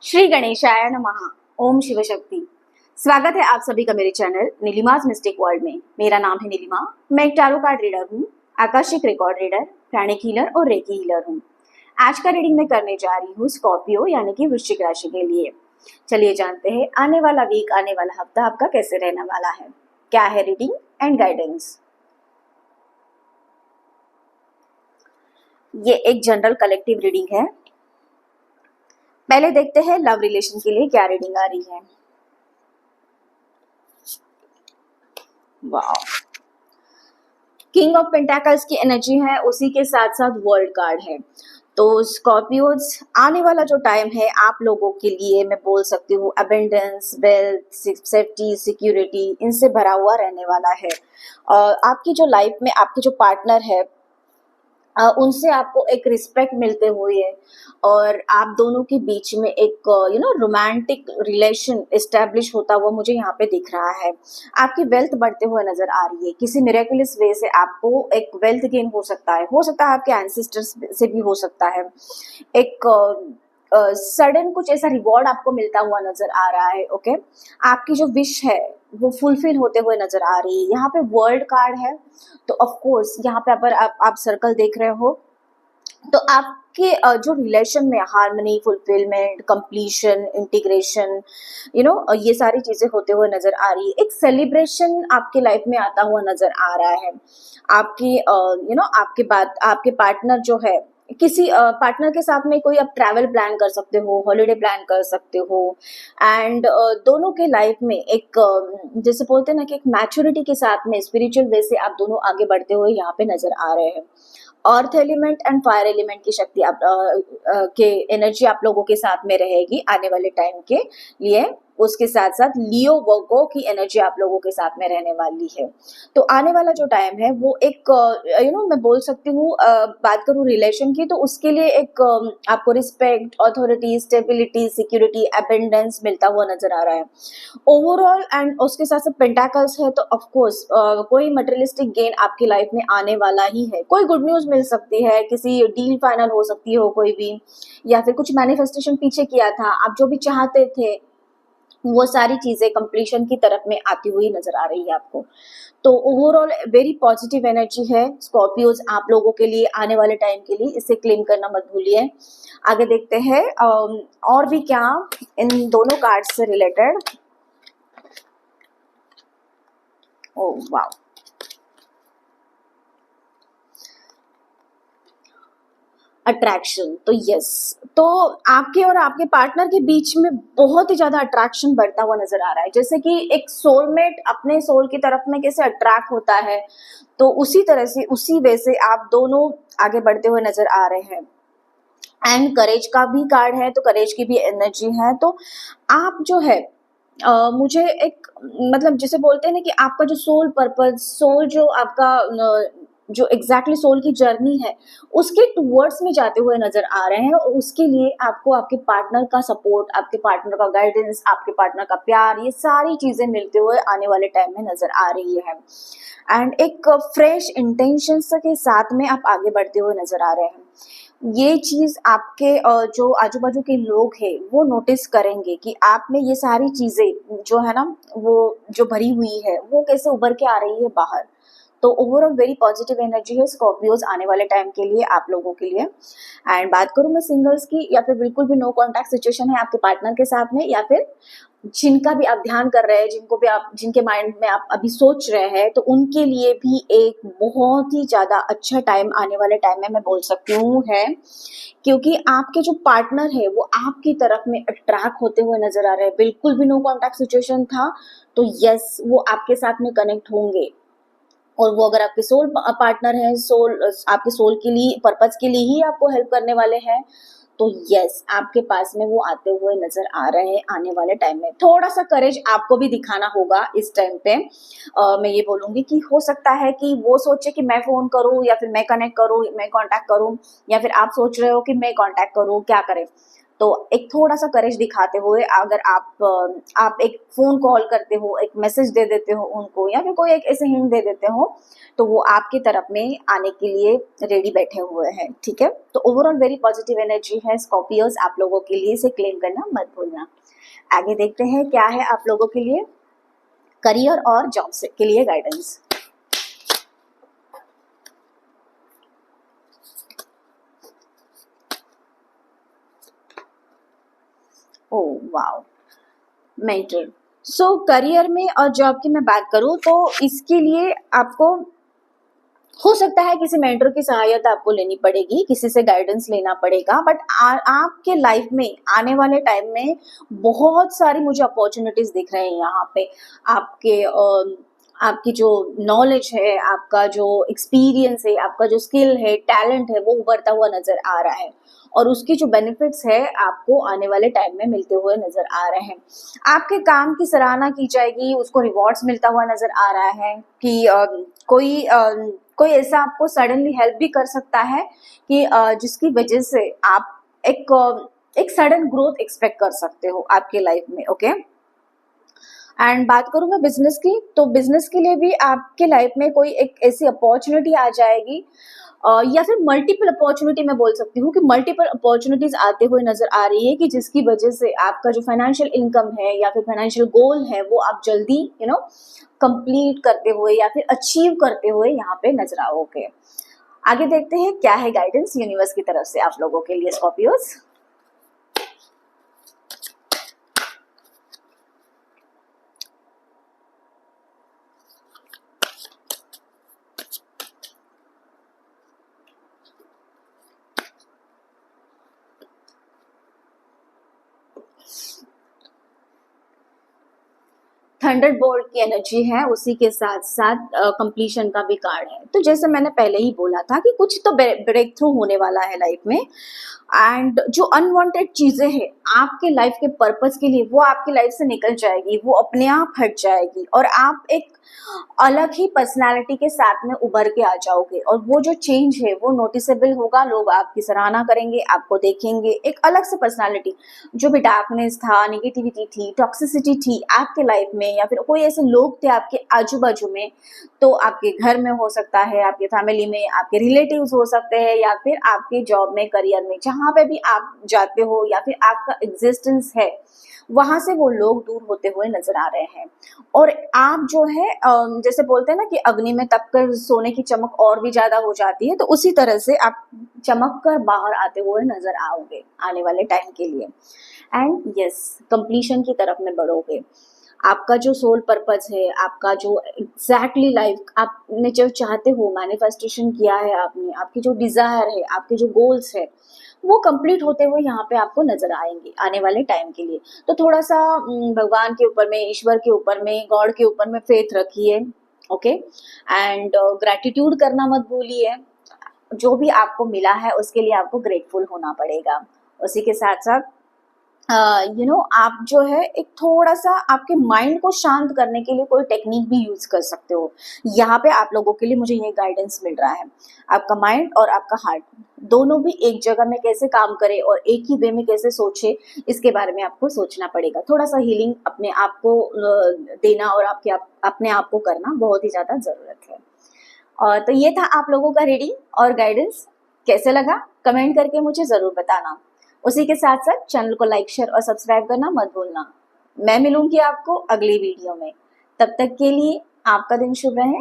श्री गणेशाय नमः। ओम शिव शक्ति। स्वागत है आप सभी का मेरे चैनल नीलिमाज मिस्टिक वर्ल्ड में। मेरा नाम है नीलिमा। मैं एक टैरो कार्ड रीडर हूँ, आकाशिक रिकॉर्ड रीडर, प्राणिक हीलर और रेकी हीलर हूँ। आज का रीडिंग मैं करने जा रही हूँ स्कॉर्पियो यानी कि वृश्चिक राशि के लिए। चलिए जानते हैं आने वाला वीक, आने वाला हफ्ता आपका कैसे रहने वाला है। क्या है रीडिंग एंड गाइडेंस। ये एक जनरल कलेक्टिव रीडिंग है। पहले देखते हैं लव रिलेशन के लिए क्या रीडिंग आ रही है। वाह, किंग ऑफ पेंटाकल्स की एनर्जी है, उसी के साथ साथ वर्ल्ड कार्ड है। तो स्कॉर्पियोज, आने वाला जो टाइम है आप लोगों के लिए मैं बोल सकती हूँ अबेंडेंस, वेल्थ, सेफ्टी, सिक्योरिटी इनसे भरा हुआ रहने वाला है। और आपकी जो लाइफ में आपके जो पार्टनर है उनसे आपको एक रिस्पेक्ट मिलते हुए और आप दोनों के बीच में एक रोमांटिक रिलेशन एस्टेब्लिश होता हुआ मुझे यहाँ पे दिख रहा है। आपकी वेल्थ बढ़ते हुए नजर आ रही है। किसी मिरेकुलस वे से आपको एक वेल्थ गेन हो सकता है आपके एंसेस्टर्स से भी हो सकता है। एक सडन कुछ ऐसा रिवॉर्ड आपको मिलता हुआ नजर आ रहा है। ओके, आपकी जो विश है वो फुलफिल होते हुए नजर आ रही है। यहाँ पे वर्ल्ड कार्ड है, तो ऑफ कोर्स यहाँ पे अगर आप सर्कल देख रहे हो तो आपके जो रिलेशन में हार्मनी, फुलफिलमेंट, कंप्लीशन, इंटीग्रेशन, ये सारी चीजें होते हुए नजर आ रही है। एक सेलिब्रेशन आपके लाइफ में आता हुआ नजर आ रहा है। आपकी आपके पार्टनर जो है, किसी पार्टनर के साथ में कोई आप ट्रैवल प्लान कर सकते हो, हॉलिडे प्लान कर सकते हो। एंड दोनों के लाइफ में एक जैसे बोलते हैं ना कि एक मैच्योरिटी के साथ में स्पिरिचुअल वे से आप दोनों आगे बढ़ते हुए यहाँ पे नजर आ रहे हैं। Earth element and fire element की शक्ति के एनर्जी आप लोगों के साथ में रहेगी आने वाले टाइम के लिए। उसके साथ साथ लियो वर्गो की एनर्जी आप लोगों के साथ में रहने वाली है। तो आने वाला जो टाइम है वो एक मैं बोल सकती हूँ, बात करूँ रिलेशन की तो उसके लिए एक आपको respect, authority, stability, security, abundance मिलता हुआ नजर आ रहा है ओवरऑल। एंड उसके साथ साथ पेंटाकल्स है तो ऑफ कोर्स कोई मटेरियलिस्टिक गेन आपकी लाइफ में आने वाला ही है। कोई गुड न्यूज मिल सकती है, किसी डील फाइनल हो सकती हो कोई भी, या फिर कुछ मैनिफेस्टेशन पीछे किया था, आप जो भी चाहते थे वो सारी चीजें कंप्लीशन की तरफ में आती हुई नजर आ रही है आपको। तो ओवरऑल वेरी पॉजिटिव एनर्जी है स्कॉर्पियोज आप लोगों के लिए आने वाले टाइम के लिए। इसे क्लेम करना मत भूलिए। आगे देखते हैं और भी क्या इन दोनों कार्ड्स से रिलेटेड। ओह वाह, अट्रैक्शन। तो यस, तो आपके और आपके पार्टनर के बीच में बहुत ही ज्यादा अट्रैक्शन बढ़ता हुआ नजर आ रहा है। जैसे कि एक सोलमेट अपने सोल की तरफ में कैसे अट्रैक्ट होता है, तो उसी तरह से उसी वे से आप दोनों आगे बढ़ते हुए नजर आ रहे हैं। एंड करेज का भी कार्ड है, तो करेज की भी एनर्जी है। तो आप जो है मुझे एक मतलब जिसे बोलते हैं ना कि आपका जो सोल पर्पस, सोल जो आपका जो एग्जैक्टली सोल की जर्नी है उसके टूवर्ड्स में जाते हुए नजर आ रहे हैं। और उसके लिए आपको आपके पार्टनर का सपोर्ट, आपके पार्टनर का गाइडेंस, आपके पार्टनर का प्यार, ये सारी चीजें मिलते हुए आने वाले टाइम में नजर आ रही है। एंड एक फ्रेश इंटेंशंस के साथ में आप आगे बढ़ते हुए नजर आ रहे हैं। ये चीज आपके जो आजू बाजू के लोग हैं वो नोटिस करेंगे कि आप में ये सारी चीजें जो है ना वो जो भरी हुई है वो कैसे उभर के आ रही है बाहर। तो ओवरऑल वेरी पॉजिटिव एनर्जी है स्कॉर्पियोज आने वाले टाइम के लिए आप लोगों के लिए। एंड बात करूं मैं सिंगल्स की, या फिर बिल्कुल भी नो कॉन्टैक्ट सिचुएशन है आपके पार्टनर के साथ में, या फिर जिनका भी आप ध्यान कर रहे हैं, जिनको भी आप, जिनके माइंड में आप अभी सोच रहे हैं, तो उनके लिए भी एक बहुत ही ज्यादा अच्छा टाइम आने वाले टाइम में मैं बोल सकती हूँ है। क्योंकि आपके जो पार्टनर है वो आपकी तरफ में अट्रैक्ट होते हुए नजर आ रहे हैं। बिल्कुल भी नो कॉन्टैक्ट सिचुएशन था तो यस, वो आपके साथ में कनेक्ट होंगे। और वो अगर आपके सोल पार्टनर है, सोल आपके सोल के लिए, पर्पस के लिए ही आपको हेल्प करने वाले हैं, तो यस आपके पास में वो आते हुए नजर आ रहे हैं आने वाले टाइम में। थोड़ा सा करेज आपको भी दिखाना होगा इस टाइम पे। मैं ये बोलूंगी कि हो सकता है कि वो सोचे कि मैं फोन करूं, या फिर मैं कनेक्ट करूं, मैं कांटेक्ट करूं, या फिर आप सोच रहे हो कि मैं कांटेक्ट करूं, क्या करें। तो एक थोड़ा सा करेज दिखाते हुए अगर आप एक फोन कॉल करते हो, एक मैसेज दे देते हो उनको, या फिर कोई एक ऐसे हिंट दे देते हो, तो वो आपकी तरफ में आने के लिए रेडी बैठे हुए हैं, ठीक है। तो ओवरऑल वेरी पॉजिटिव एनर्जी है स्कॉर्पियोज आप लोगों के लिए, इसे क्लेम करना मत भूलना। आगे देखते हैं क्या है आप लोगों के लिए करियर और जॉब से के लिए गाइडेंस। Oh wow, mentor. सो करियर में और जॉब की मैं बात करूं तो इसके लिए आपको हो सकता है किसी मेंटर की सहायता आपको लेनी पड़ेगी, किसी से गाइडेंस लेना पड़ेगा, बट आपके लाइफ में आने वाले टाइम में बहुत सारी मुझे अपॉर्चुनिटीज दिख रहे हैं यहाँ पे। आपकी जो नॉलेज है, आपका जो एक्सपीरियंस है, आपका जो स्किल है, टैलेंट है, वो उभरता हुआ नजर आ रहा है, और उसकी जो बेनिफिट्स है आपको आने वाले टाइम में मिलते हुए नजर आ रहे हैं। आपके काम की सराहना की जाएगी, उसको रिवॉर्ड्स मिलता हुआ नजर आ रहा है कि कोई ऐसा आपको सडनली हेल्प भी कर सकता है कि जिसकी वजह से आप एक सडन ग्रोथ एक्सपेक्ट कर सकते हो आपके लाइफ में, ओके। एंड बात करूं मैं बिजनेस की, तो बिजनेस के लिए भी आपके लाइफ में कोई एक ऐसी अपॉर्चुनिटी आ जाएगी, या फिर मल्टीपल अपॉर्चुनिटी मैं बोल सकती हूँ कि मल्टीपल अपॉर्चुनिटीज आते हुए नजर आ रही है कि जिसकी वजह से आपका जो फाइनेंशियल इनकम है या फिर फाइनेंशियल गोल है वो आप जल्दी कंप्लीट करते हुए या फिर अचीव करते हुए यहाँ पे नजर आओगे। आगे देखते हैं क्या है गाइडेंस यूनिवर्स की तरफ से आप लोगों के लिए स्कॉर्पियोस। थंडर बोल्ट की एनर्जी है, उसी के साथ साथ कंप्लीशन का भी कार्ड है। तो जैसे मैंने पहले ही बोला था कि कुछ तो ब्रेक थ्रू होने वाला है लाइफ में, एंड जो अनवांटेड चीजें हैं आपके लाइफ के पर्पस के लिए वो आपकी लाइफ से निकल जाएगी, वो अपने आप हट जाएगी, और आप एक अलग ही पर्सनालिटी के साथ में उभर के आ जाओगे, और वो जो चेंज है वो नोटिसेबल होगा, लोग आपकी सराहना करेंगे, आपको देखेंगे एक अलग से पर्सनालिटी। जो भी डार्कनेस था, निगेटिविटी थी, टॉक्सिसिटी थी आपके लाइफ में, या फिर कोई ऐसे लोग थे आपके आजू बाजू में, तो आपके घर में हो सकता है, आपके फैमिली में, आपके रिलेटिव्स हो सकते हैं, या फिर आपके जॉब में, करियर में, जहां पे भी आप जाते हो या फिर आपका एग्जिस्टेंस है, वहां से वो लोग दूर होते हुए नजर आ रहे हैं। और आप जो है जैसे बोलते हैं ना कि अग्नि में तपकर सोने की चमक और भी ज्यादा हो जाती है, तो उसी तरह से आप चमक कर बाहर आते हुए नजर आओगे आने वाले टाइम के लिए। एंड यस, कंप्लीशन की तरफ में बढ़ोगे। आपका जो सोल पर्पस है, आपका जो एग्जैक्टली लाइफ आपने जो चाहते हो, मैनिफेस्टेशन किया है आपने, आपकी जो डिजायर है, आपके जो गोल्स है, वो कंप्लीट होते हुए यहाँ पे आपको नजर आएंगे आने वाले टाइम के लिए। तो थोड़ा सा भगवान के ऊपर में, ईश्वर के ऊपर में, गॉड के ऊपर में फेथ रखिए, ओके। एंड ग्रेटिट्यूड करना मत भूलिए, जो भी आपको मिला है उसके लिए आपको ग्रेटफुल होना पड़ेगा। उसी के साथ साथ आप जो है एक थोड़ा सा आपके माइंड को शांत करने के लिए कोई टेक्निक भी यूज कर सकते हो। यहाँ पे आप लोगों के लिए मुझे ये गाइडेंस मिल रहा है, आपका माइंड और आपका हार्ट दोनों भी एक जगह में कैसे काम करे और एक ही वे में कैसे सोचे, इसके बारे में आपको सोचना पड़ेगा। थोड़ा सा हीलिंग अपने आप को देना और अपने आप को करना बहुत ही ज्यादा जरूरत है। और तो ये था आप लोगों का रीडिंग और गाइडेंस। कैसे लगा कमेंट करके मुझे जरूर बताना। उसी के साथ साथ चैनल को लाइक, शेयर और सब्सक्राइब करना मत भूलना। मैं मिलूंगी आपको अगली वीडियो में, तब तक के लिए आपका दिन शुभ रहे।